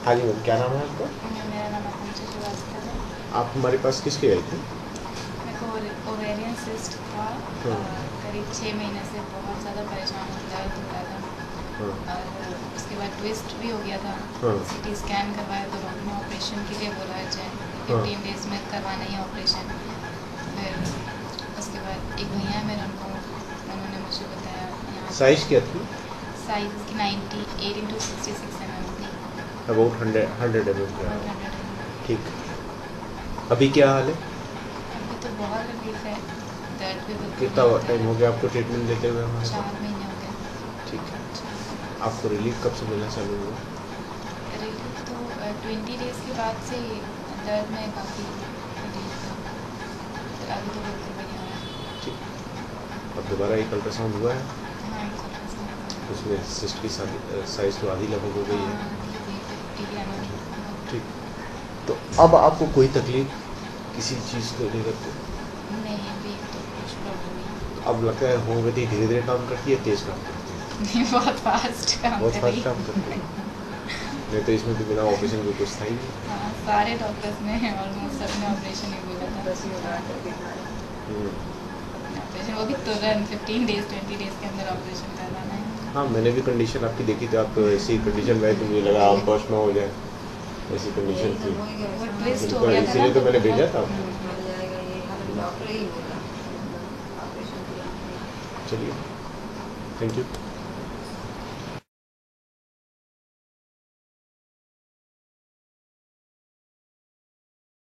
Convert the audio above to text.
हाँ जी मैम, क्या नाम है आपका? मेरा नाम आकांक्षा श्रीवास्तव है। आप हमारे पास किस लिए आई थी? मेरे को ओवेरियन सिस्ट था। हाँ करीब 6 महीने से बहुत ज़्यादा परेशान हो, दर्द होता हाँ था और उसके बाद ट्विस्ट भी हो गया था। हाँ सीटी स्कैन करवाया तो डॉक्टर ने ऑपरेशन के लिए बोला है, चाहे हाँ 15 डेज में करवाना ही ऑपरेशन। फिर उसके बाद एक भैया है मेरे, उन्होंने मुझे बताया यहाँ साइज क्या थी? साइज इसकी 98/66 mm थी। अबाउट 100 के और अराउंड। 100 ठीक। अभी क्या हाल है? अभी तो बहुत रिलीफ है, दर्द भी बिल्कुल कितना नहीं होता टाइम है। हो गया आपको ट्रीटमेंट लेते हुए हमारे 4 पास? महीने हो गए। ठीक है। आपको रिलीफ कब से मिलना चालू हुआ? रिलीफ तो 20 डेज़ के बाद से ही दर्द में काफ़ी रिलीफ था। फिर अभी तो बिल्कुल भी नहीं हो रहा है। ठीक। अब दोबारा एक अल्ट्रासाउंड हुआ है? हाँ, एक अल्ट्रासाउंड। उसमें सिस्ट की साइज तो आधी लगभग हो गई है। हाँ, धीरे 50 mm। ठीक। तो अब आपको कोई तकलीफ किसी चीज़ को लेकर के? नहीं, अभी तो कुछ प्रॉब्लम नहीं। अब लगता है होम्योपैथी धीरे धीरे काम करती है, तेज काम करती है? नहीं, बहुत फास्ट काम बहुत कर रही फास्ट काम करती है। है। नहीं तो इसमें तो बिना ऑपरेशन के कुछ था ही नहीं। हाँ, सारे डॉक्टर्स ने ऑलमोस्ट सबने ऑपरेशन ही बोला था। ऑपरेशन, वो भी तुरंत 15 डेज 20 डेज के अंदर ऑपरेशन करवाना है। हाँ, मैंने भी कंडीशन आपकी देखी थी, आप ऐसी कंडीशन में तो मुझे लगा आप बस ना हो जाए, ऐसी कंडीशन थी। वो ट्विस्ट हो बिल्कुल, गया था ना, इसीलिए तो तो मैंने भेजा बहुत था आपको। चलिए, थैंक यू।